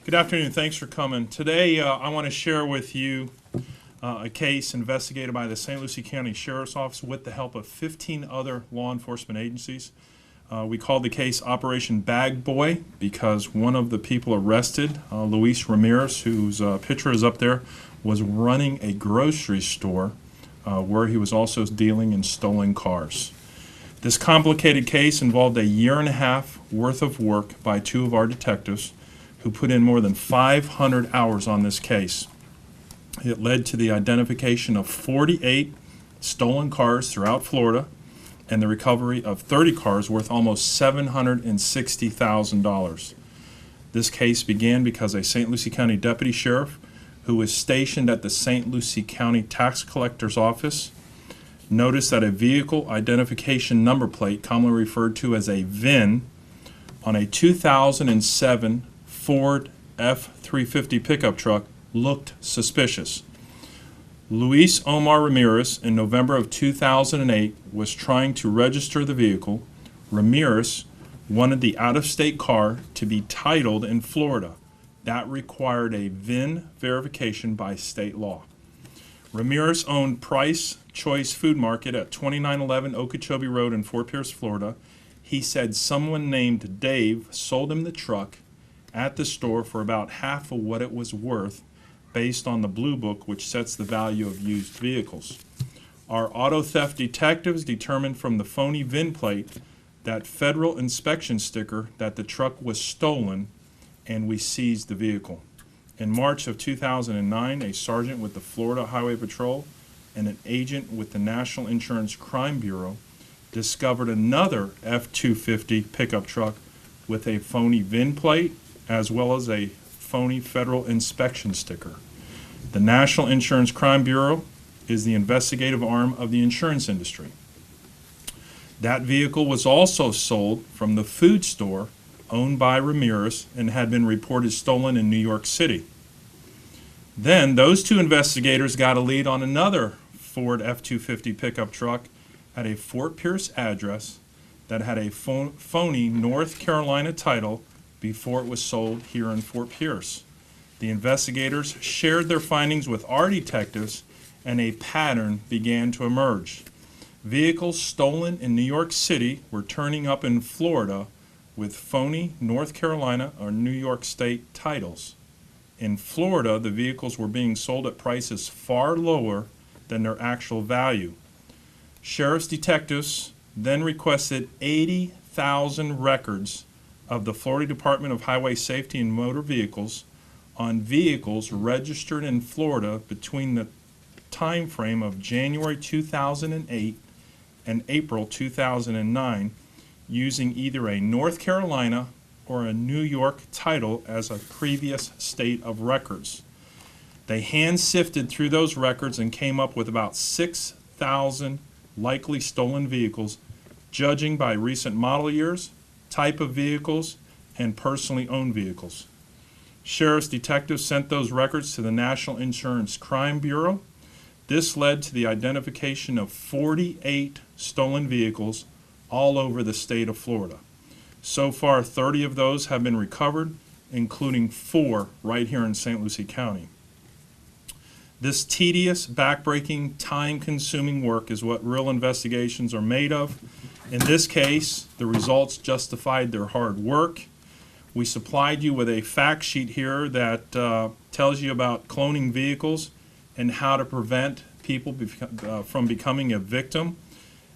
Good afternoon. Thanks for coming. Today, I want to share with you a case investigated by the St. Lucie County Sheriff's Office with the help of 15 other law enforcement agencies. We called the case Operation Bag Boy because one of the people arrested, Luis Ramirez, whose picture is up there, was running a grocery store where he was also dealing in stolen cars. This complicated case involved a year and a half worth of work by two of our detectives who put in more than 500 hours on this case. It led to the identification of 48 stolen cars throughout Florida and the recovery of 30 cars worth almost $760,000. This case began because a St. Lucie County deputy sheriff who was stationed at the St. Lucie County Tax Collector's Office noticed that a vehicle identification number plate, commonly referred to as a VIN, on a 2007 Ford F-350 pickup truck looked suspicious. Luis Omar Ramirez, in November of 2008, was trying to register the vehicle. Ramirez wanted the out-of-state car to be titled in Florida. That required a VIN verification by state law. Ramirez owned Price Choice Food Market at 2911 Okeechobee Road in Fort Pierce, Florida. He said someone named Dave sold him the truck at the store for about half of what it was worth based on the Blue Book, which sets the value of used vehicles. Our auto theft detectives determined from the phony VIN plate that federal inspection sticker that the truck was stolen, and we seized the vehicle. In March of 2009, a sergeant with the Florida Highway Patrol and an agent with the National Insurance Crime Bureau discovered another F-250 pickup truck with a phony VIN plate as well as a phony federal inspection sticker. The National Insurance Crime Bureau is the investigative arm of the insurance industry. That vehicle was also sold from the food store owned by Ramirez and had been reported stolen in New York City. Then those two investigators got a lead on another Ford F-250 pickup truck at a Fort Pierce address that had a phony North Carolina title before it was sold here in Fort Pierce. The investigators shared their findings with our detectives, and a pattern began to emerge. Vehicles stolen in New York City were turning up in Florida with phony North Carolina or New York State titles. In Florida, the vehicles were being sold at prices far lower than their actual value. Sheriff's detectives then requested 80,000 records of the Florida Department of Highway Safety and Motor Vehicles on vehicles registered in Florida between the time frame of January 2008 and April 2009, using either a North Carolina or a New York title as a previous state of records. They hand-sifted through those records and came up with about 6,000 likely stolen vehicles, judging by recent model years, type of vehicles, and personally owned vehicles. Sheriff's detectives sent those records to the National Insurance Crime Bureau. This led to the identification of 48 stolen vehicles all over the state of Florida. So far, 30 of those have been recovered, including 4 right here in St. Lucie County. This tedious, backbreaking, time-consuming work is what real investigations are made of. In this case, the results justified their hard work. We supplied you with a fact sheet here that tells you about cloning vehicles and how to prevent people from becoming a victim.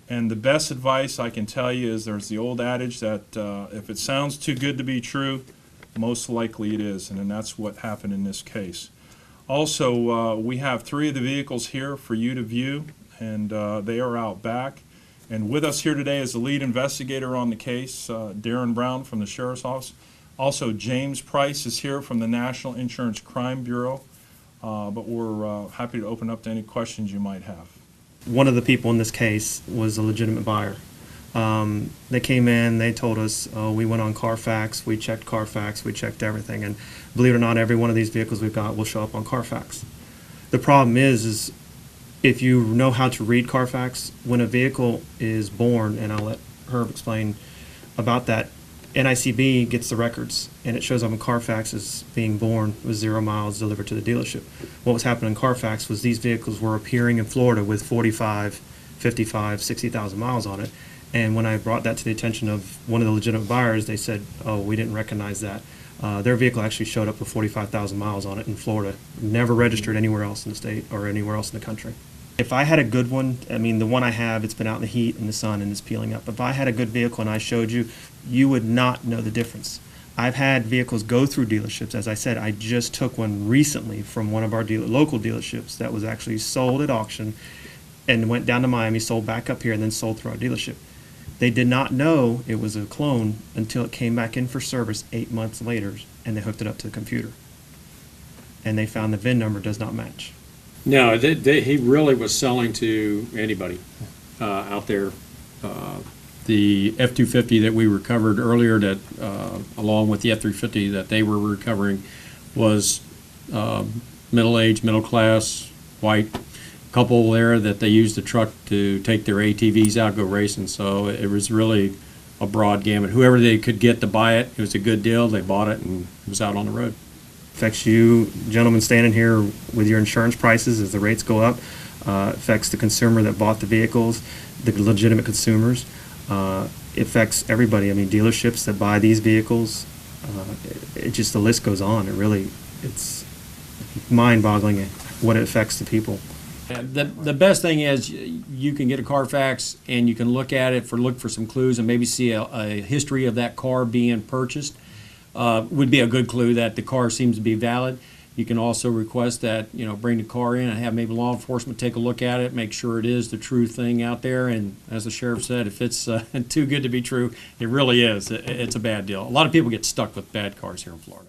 And the best advice I can tell you is there's the old adage that if it sounds too good to be true, most likely it is, and that's what happened in this case. Also, we have 3 of the vehicles here for you to view, and they are out back. And with us here today is the lead investigator on the case, Darren Brown from the Sheriff's Office. Also, James Price is here from the National Insurance Crime Bureau, but we're happy to open up to any questions you might have. One of the people in this case was a legitimate buyer. They came in, they told us, we went on Carfax, we checked Carfax, we checked everything, and believe it or not, every one of these vehicles we've got will show up on Carfax. The problem is if you know how to read Carfax, when a vehicle is born, and I'll let Herb explain about that, NICB gets the records, and it shows up in Carfax as being born with 0 miles delivered to the dealership. What was happening in Carfax was these vehicles were appearing in Florida with 45, 55, 60,000 miles on it. And when I brought that to the attention of one of the legitimate buyers, they said, oh, we didn't recognize that. Their vehicle actually showed up with 45,000 miles on it in Florida, never registered anywhere else in the state or anywhere else in the country. If I had a good one, I mean, the one I have, it's been out in the heat and the sun and it's peeling up. If I had a good vehicle and I showed you, you would not know the difference. I've had vehicles go through dealerships. As I said, I just took one recently from one of our local dealerships that was actually sold at auction and went down to Miami, sold back up here, and then sold through our dealership. They did not know it was a clone until it came back in for service 8 months later, and they hooked it up to the computer. And they found the VIN number does not match. No, he really was selling to anybody out there. The F-250 that we recovered earlier, that along with the F-350 that they were recovering, was middle-aged, middle-class, white couple there that they used the truck to take their ATVs out, go racing. So it was really a broad gamut. Whoever they could get to buy it, it was a good deal. They bought it and it was out on the road. Affects you gentlemen standing here with your insurance prices as the rates go up. Affects the consumer that bought the vehicles, the legitimate consumers. It affects everybody. I mean, dealerships that buy these vehicles. It just, the list goes on. It's mind-boggling what it affects the people. The best thing is you can get a Carfax and you can look at it look for some clues and maybe see a history of that car being purchased. Would be a good clue that the car seems to be valid. You can also request that, bring the car in and have maybe law enforcement take a look at it, make sure it is the true thing out there. And as the sheriff said, if it's too good to be true, it really is. It's a bad deal. A lot of people get stuck with bad cars here in Florida.